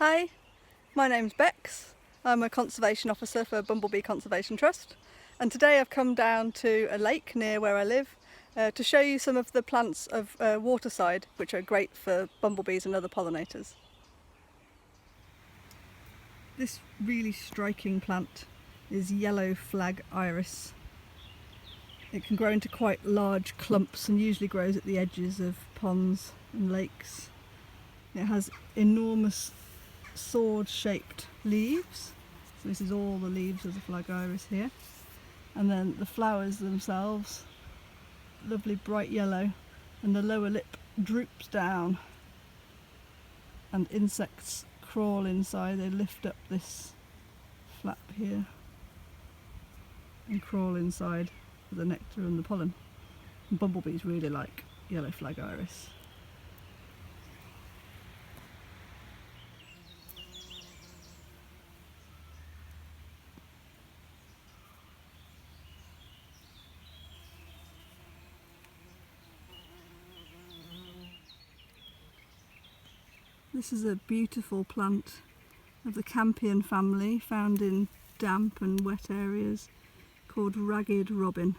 Hi, my name's Bex. I'm a conservation officer for Bumblebee Conservation Trust, and today I've come down to a lake near where I live to show you some of the plants of Waterside, which are great for bumblebees and other pollinators. This really striking plant is yellow flag iris. It can grow into quite large clumps and usually grows at the edges of ponds and lakes. It has enormous sword-shaped leaves, so this is all the leaves of the flag iris here, and then the flowers themselves, lovely bright yellow, and the lower lip droops down and insects crawl inside. They lift up this flap here and crawl inside for the nectar and the pollen. And bumblebees really like yellow flag iris. This is a beautiful plant of the campion family, found in damp and wet areas, called ragged robin.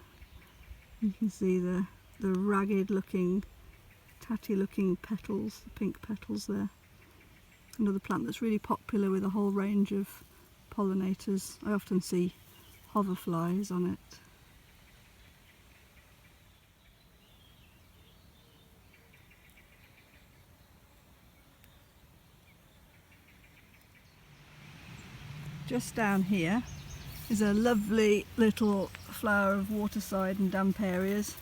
You can see the ragged looking, tatty looking petals, the pink petals there. Another plant that's really popular with a whole range of pollinators. I often see hoverflies on it. Just down here is a lovely little flower of waterside and damp areas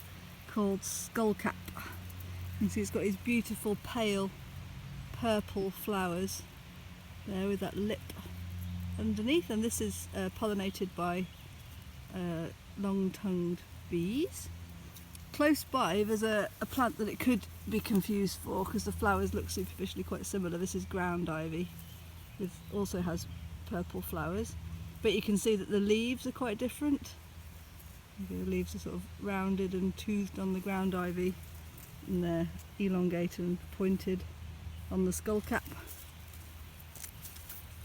called Skullcap. You can see it's got these beautiful pale purple flowers there with that lip underneath, and this is pollinated by long-tongued bees. Close by there's a plant that it could be confused for because the flowers look superficially quite similar. This is ground ivy, which also has purple flowers, but you can see that the leaves are quite different. The leaves are sort of rounded and toothed on the ground ivy, and they're elongated and pointed on the skullcap.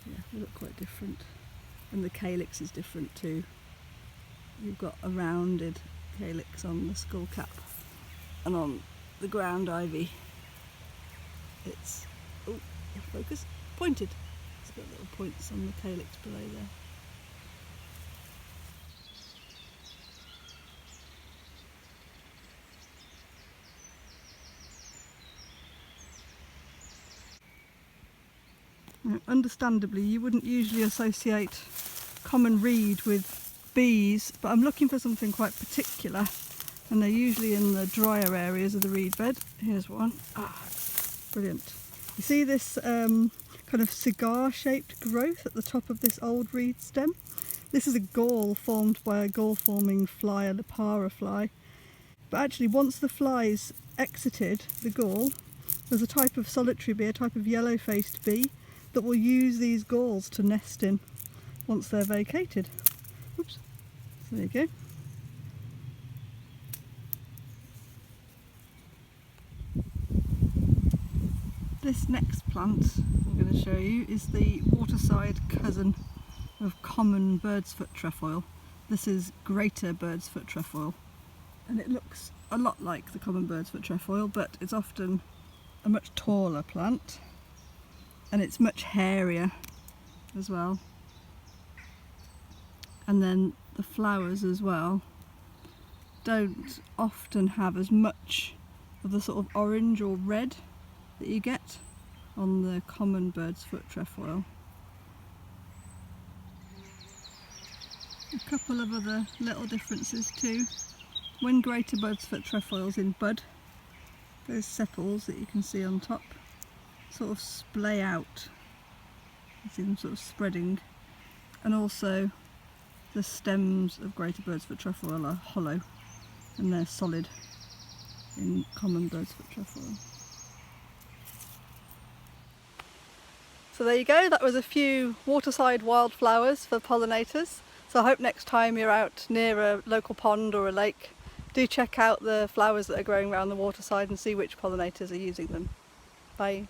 Yeah, they look quite different, and the calyx is different too. You've got a rounded calyx on the skullcap, and on the ground ivy it's, oh, focus, pointed. It's got little points on the calyx below there. Now, understandably, you wouldn't usually associate common reed with bees, but I'm looking for something quite particular, and they're usually in the drier areas of the reed bed. Here's one. Ah, brilliant. You see this kind of cigar-shaped growth at the top of this old reed stem? This is a gall formed by a gall-forming fly, a lepara fly. But actually, once the fly's exited the gall, there's a type of solitary bee, a type of yellow-faced bee, that will use these galls to nest in once they're vacated. Oops. So there you go. This next plant I'm going to show you is the waterside cousin of common bird's foot trefoil. This is greater bird's foot trefoil, and it looks a lot like the common bird's foot trefoil, but it's often a much taller plant, and it's much hairier as well. And then the flowers as well don't often have as much of the sort of orange or red that you get on the common bird's foot trefoil. A couple of other little differences too. When greater bird's foot trefoil's in bud, those sepals that you can see on top sort of splay out. You see them sort of spreading, and also the stems of greater bird's foot trefoil are hollow and they're solid in common bird's foot trefoil. So there you go, that was a few waterside wildflowers for pollinators. So I hope next time you're out near a local pond or a lake, do check out the flowers that are growing around the waterside and see which pollinators are using them. Bye.